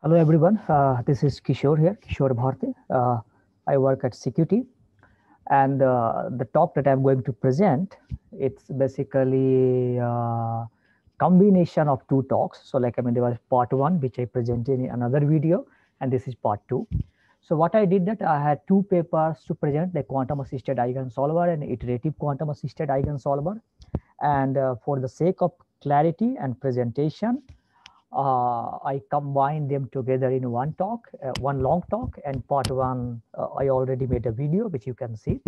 Hello everyone, this is Kishore here, Kishore Bharti. I work at CQT, and the talk that I'm going to present, it's basically combination of two talks. So there was part one, which I presented in another video, and this is part two. So what I did that I had two papers to present, the quantum assisted eigensolver and iterative quantum assisted eigensolver. And for the sake of clarity and presentation, I combine them together in one talk, one long talk, and part one, I already made a video which you can see.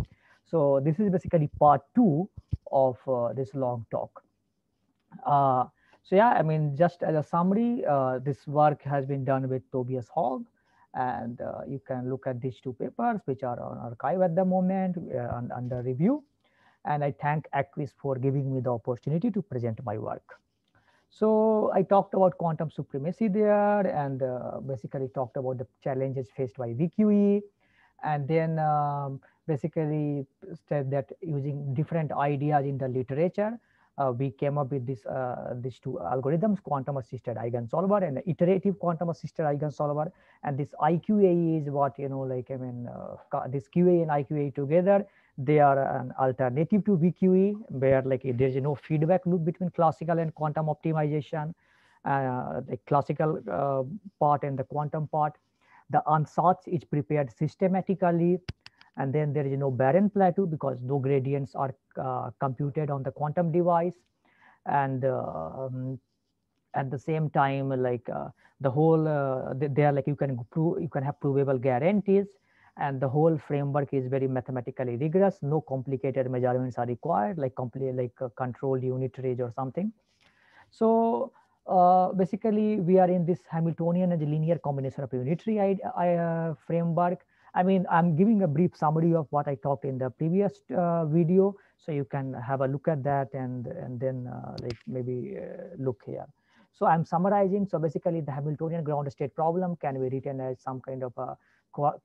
So this is basically part two of this long talk. Uh, so yeah, just as a summary, this work has been done with Tobias Hogg, and you can look at these two papers which are on archive at the moment under review. And I thank Acquis for giving me the opportunity to present my work. So I talked about quantum supremacy there, and basically talked about the challenges faced by VQE, and then basically said that using different ideas in the literature, we came up with these two algorithms: quantum assisted eigensolver and iterative quantum assisted eigensolver. And this IQAE is what, this QA and IQAE together, they are an alternative to VQE, where like there's no feedback loop between classical and quantum optimization, the classical part and the quantum part. The ansatz is prepared systematically, and then there is no barren plateau because no gradients are computed on the quantum device. And at the same time, the whole they are like you can have provable guarantees, and the whole framework is very mathematically rigorous. No complicated measurements are required, like complete like controlled unit range or something. So basically, we are in this Hamiltonian and the linear combination of unitary framework. I'm giving a brief summary of what I talked in the previous video, so you can have a look at that, and then like maybe look here. So I'm summarizing. So basically, the Hamiltonian ground state problem can be written as some kind of a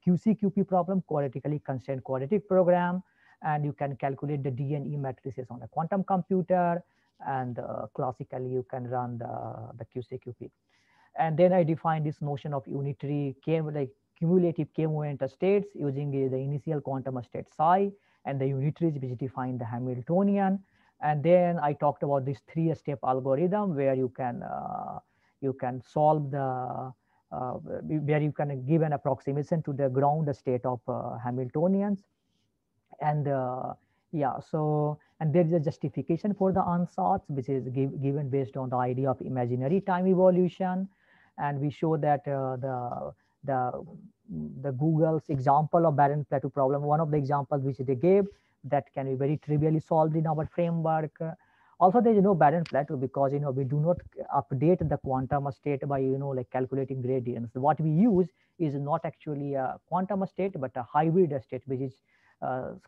QCQP problem, quadratically constrained quadratic program, and you can calculate the D and E matrices on a quantum computer, and classically you can run the QCQP. And then I define this notion of unitary like cumulative k-moment states using the initial quantum state psi and the unitaries which define the Hamiltonian. And then I talked about this three-step algorithm where you can solve the where you can give an approximation to the ground state of Hamiltonians. And yeah, so and there is a justification for the ansatz which is given based on the idea of imaginary time evolution. And we show that the the Google's example of barren plateau problem, one of the examples which they gave, that can be very trivially solved in our framework. Also, there is no barren plateau because we do not update the quantum state by like calculating gradients. What we use is not actually a quantum state but a hybrid state, which is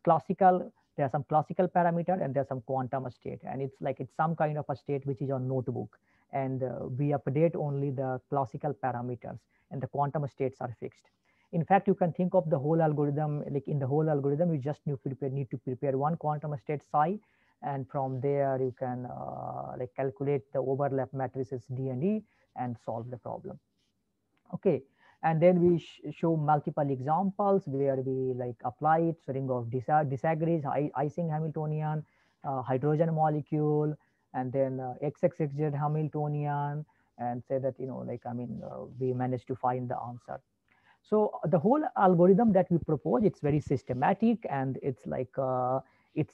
classical. There are some classical parameter and there's some quantum state, and it's some kind of a state which is on notebook, and we update only the classical parameters, and the quantum states are fixed. In fact, you can think of the whole algorithm, like in the whole algorithm you just need to prepare one quantum state psi, and from there you can like calculate the overlap matrices D and E and solve the problem. Okay, and then we show multiple examples where we like apply it. So ring of disagrees, Ising Hamiltonian, hydrogen molecule, and then XXXZ Hamiltonian, and say that we managed to find the answer. So the whole algorithm that we propose, it's very systematic, and it's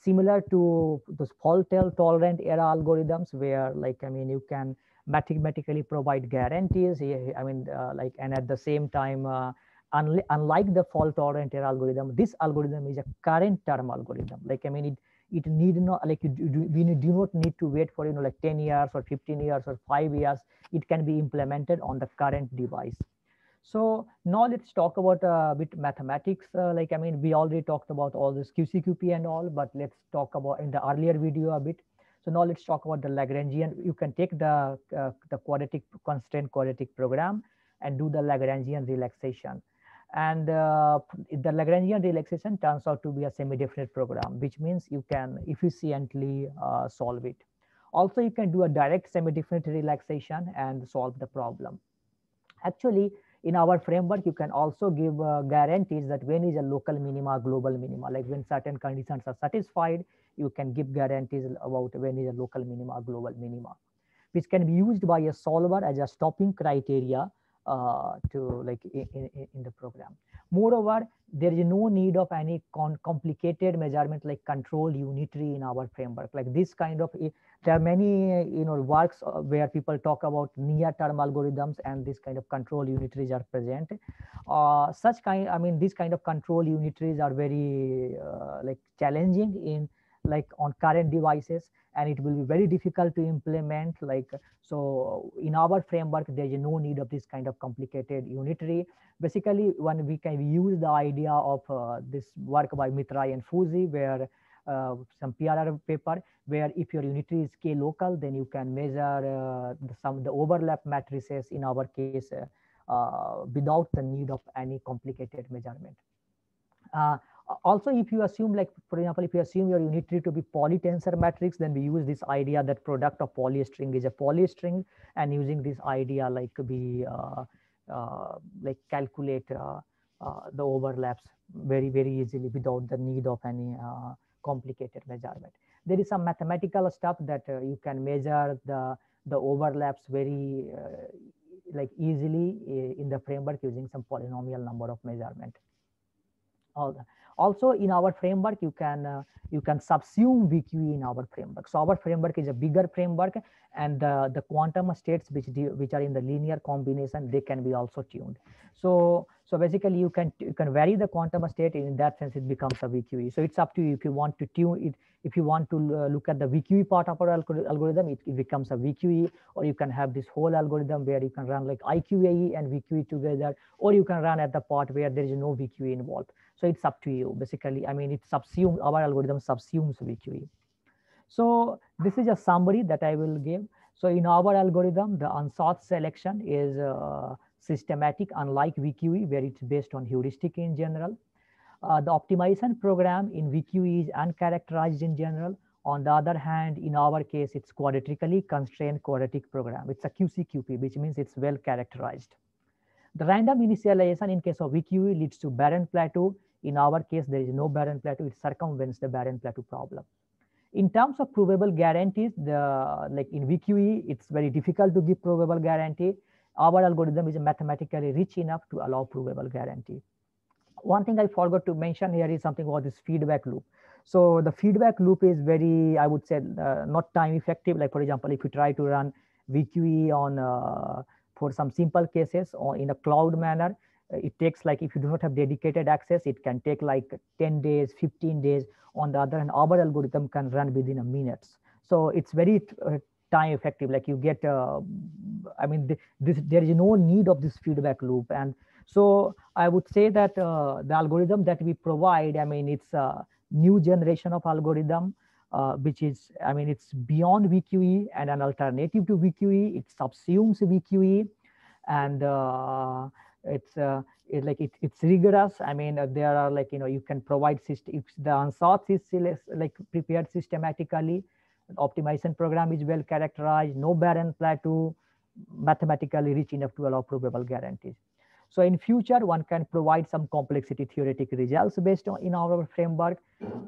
similar to those fault tolerant era algorithms where you can mathematically provide guarantees. And at the same time, unlike the fault tolerant era algorithm, this algorithm is a current term algorithm. It need not we do not need to wait for 10 years or 15 years or 5 years. It can be implemented on the current device. So now let's talk about a bit mathematics. We already talked about all this QCQP and all, but let's talk about in the earlier video a bit. So now let's talk about the Lagrangian. You can take the quadratic constraint quadratic program and do the Lagrangian relaxation. And the Lagrangian relaxation turns out to be a semi-definite program, which means you can efficiently solve it. Also, you can do a direct semi-definite relaxation and solve the problem. Actually, in our framework, you can also give guarantees that when is a local minima, global minima, like when certain conditions are satisfied, you can give guarantees about when is a local minima, global minima, which can be used by a solver as a stopping criteria to like in the program. Moreover, there is no need of any complicated measurement like control unitary in our framework. Like this kind of, there are many works where people talk about near-term algorithms, and this kind of control unitaries are present. I mean, this kind of control unitaries are very like challenging in like on current devices, and it will be very difficult to implement. Like, so in our framework there is no need of this kind of complicated unitary. Basically, when we can use the idea of this work by Mitrai and Fuji, where some PRR paper, where if your unitary is k local, then you can measure the overlap matrices in our case without the need of any complicated measurement. Also, if you assume, like for example, if you assume your unitary to be polytensor matrix, then we use this idea that product of polystring is a polystring, and using this idea like we like calculate the overlaps very easily without the need of any complicated measurement. There is some mathematical stuff that you can measure the overlaps very like easily in the framework using some polynomial number of measurement. Also in our framework, you can subsume VQE in our framework. So our framework is a bigger framework, and the quantum states which are in the linear combination, they can be also tuned. So basically you can vary the quantum state. In that sense, it becomes a VQE. So it's up to you if you want to tune it. If you want to look at the VQE part of our algorithm, it becomes a VQE, or you can have this whole algorithm where you can run like IQAE and VQE together, or you can run at the part where there is no VQE involved. So it's up to you. Basically, I mean, it subsumes, our algorithm subsumes VQE. So this is a summary that I will give. So in our algorithm, the unsought selection is systematic, unlike VQE, where it's based on heuristic in general. The optimization program in VQE is uncharacterized in general. On the other hand, in our case, it's quadratically constrained quadratic program. It's a QCQP, which means it's well characterized. The random initialization in case of VQE leads to barren plateau. In our case, there is no barren plateau. It circumvents the barren plateau problem. In terms of provable guarantees, like in VQE, it's very difficult to give provable guarantee. Our algorithm is mathematically rich enough to allow provable guarantee. One thing I forgot to mention here is something about this feedback loop. So the feedback loop is very, I would say, not time effective. Like for example, if you try to run VQE on for some simple cases or in a cloud manner, it takes, like, if you do not have dedicated access, it can take like 10 days, 15 days. On the other hand, our algorithm can run within a minutes. So it's very time effective. Like you get, I mean, there is no need of this feedback loop. And so I would say that the algorithm that we provide, I mean, it's a new generation of algorithm, which is, I mean, it's beyond VQE and an alternative to VQE. It subsumes VQE, and it's rigorous. I mean, there are, like, you can provide system, if the unsought is like prepared systematically, the optimization program is well characterized, no barren plateau, mathematically rich enough to allow provable guarantees. So in future, one can provide some complexity theoretic results based on in our framework.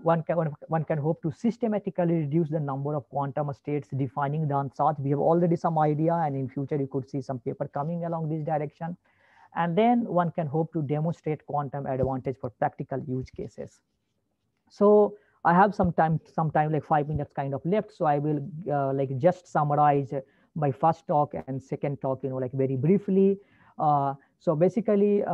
One can hope to systematically reduce the number of quantum states defining the unsought. We have already some idea, and in future you could see some paper coming along this direction. And then one can hope to demonstrate quantum advantage for practical use cases. So I have some time, like 5 minutes kind of left. So I will like just summarize my first talk and second talk, like very briefly. So basically, as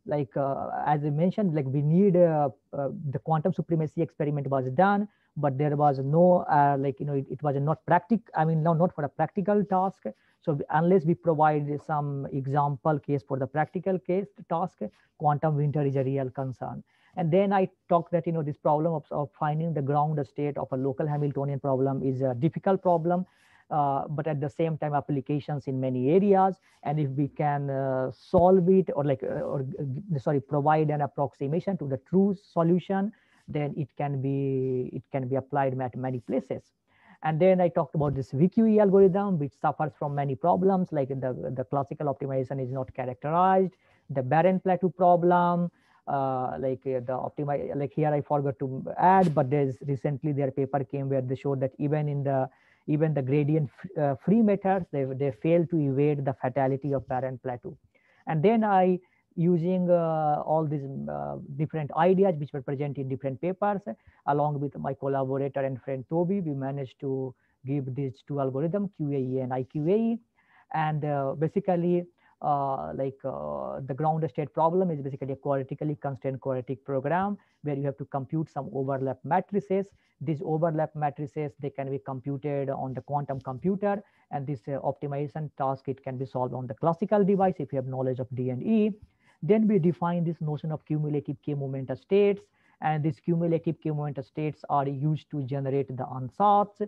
I mentioned, like we need the quantum supremacy experiment was done, but there was no it was not practical. I mean, not for a practical task. So unless we provide some example case for the practical case task, quantum winter is a real concern. And then I talked that this problem of finding the ground state of a local Hamiltonian problem is a difficult problem. But at the same time, applications in many areas. And if we can solve it, or provide an approximation to the true solution, then it can be applied at many places. And then I talked about this VQE algorithm, which suffers from many problems, like the classical optimization is not characterized, the barren plateau problem, like here I forgot to add, but there's recently their paper came where they showed that even the gradient free methods, they fail to evade the fatality of barren plateau. And then I, using all these different ideas which were present in different papers, along with my collaborator and friend Toby, we managed to give these two algorithms, QAE and IQAE. And basically, the ground state problem is basically a quadratically constrained quadratic program where you have to compute some overlap matrices. These overlap matrices, they can be computed on the quantum computer, and this optimization task, it can be solved on the classical device if you have knowledge of D and E. Then we define this notion of cumulative k-moment states, and these cumulative k-moment states are used to generate the ansatz.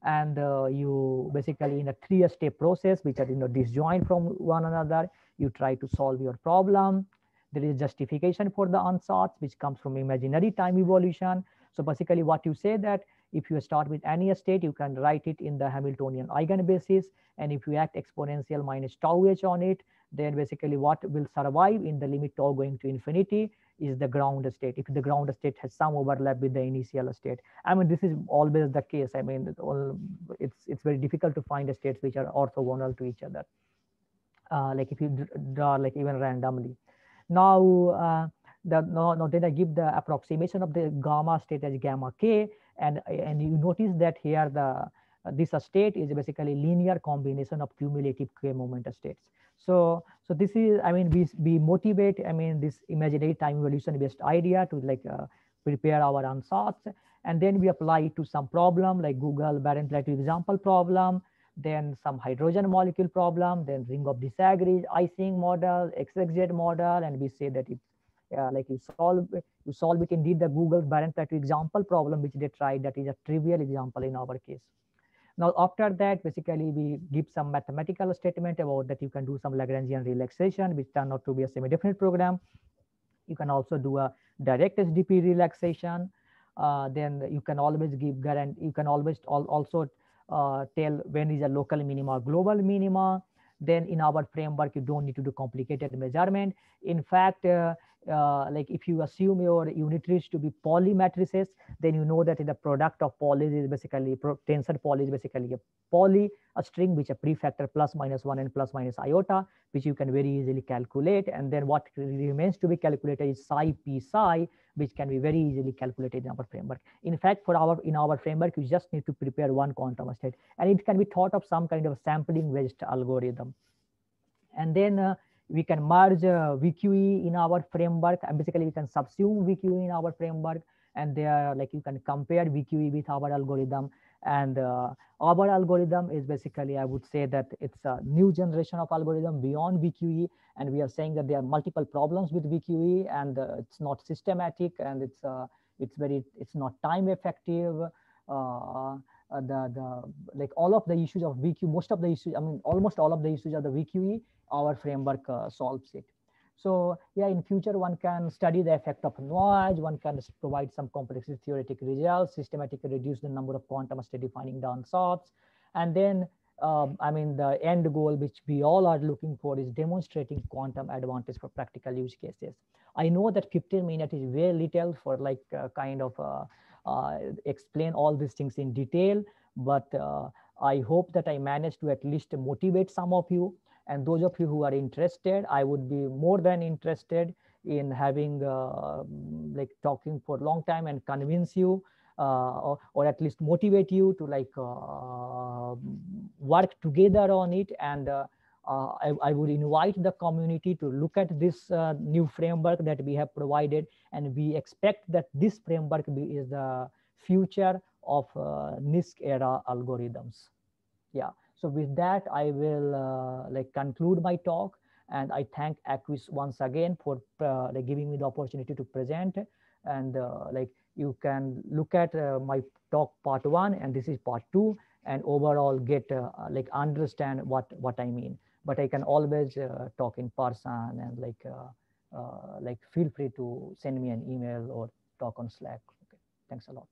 And you basically, in a 3-step process, which are disjoint from one another, you try to solve your problem. There is justification for the ansatz, which comes from imaginary time evolution. So basically what you say that if you start with any state, you can write it in the Hamiltonian eigenbasis, and if you act exponential minus tau h on it, then basically what will survive in the limit tau going to infinity is the ground state, if the ground state has some overlap with the initial state. I mean, this is always the case. I mean, it's very difficult to find states which are orthogonal to each other, like if you draw like even randomly. Now, then I give the approximation of the gamma state as gamma k, and you notice that here this state is basically linear combination of cumulative k-moment states. So this is, I mean, we motivate, I mean, this imaginary time evolution based idea to like prepare our ansatz, and then we apply it to some problem like Google barren plateau example problem, then some hydrogen molecule problem, then ring of disagrees, Ising model, XXZ model, and we say that it like you solve it. Indeed, the Google barren plateau example problem which they tried, that is a trivial example in our case. Now, after that, basically, we give some mathematical statement about that you can do some Lagrangian relaxation, which turn out to be a semi-definite program. You can also do a direct SDP relaxation. Then you can always give guarantee. You can always also tell when is a local minima, global minima. Then in our framework, you don't need to do complicated measurement. In fact, like if you assume your unitaries to be Pauli matrices, then you know that the product of Paulis is basically tensor Pauli is basically a Pauli, a string which a prefactor plus minus 1 and plus minus iota, which you can very easily calculate. And then what remains to be calculated is psi p psi, which can be very easily calculated in our framework. In fact, in our framework, you just need to prepare one quantum state, and it can be thought of some kind of sampling wedged algorithm. And then we can merge VQE in our framework, and basically we can subsume VQE in our framework, and there like you can compare VQE with our algorithm. And our algorithm is basically, I would say that it's a new generation of algorithm beyond VQE, and we are saying that there are multiple problems with VQE, and it's not systematic, and it's not time effective. Like all of the issues of VQ, most of the issues, I mean, almost all of the issues of the VQE, our framework solves it. So yeah, in future, one can study the effect of noise, one can provide some complexity theoretic results, systematically reduce the number of quantum state defining the ansatz. And then, I mean, the end goal, which we all are looking for, is demonstrating quantum advantage for practical use cases. I know that 15 minutes is very little for like kind of explain all these things in detail, but I hope that I managed to at least motivate some of you. And those of you who are interested, I would be more than interested in having like talking for a long time and convince you or at least motivate you to like work together on it. And I would invite the community to look at this new framework that we have provided, and we expect that this framework is the future of NISQ era algorithms. Yeah. So with that, I will like conclude my talk, and I thank Acquis once again for like giving me the opportunity to present. And like you can look at my talk part 1, and this is part 2, and overall get like understand what I mean. But I can always talk in person, and like feel free to send me an email or talk on Slack. Okay. Thanks a lot.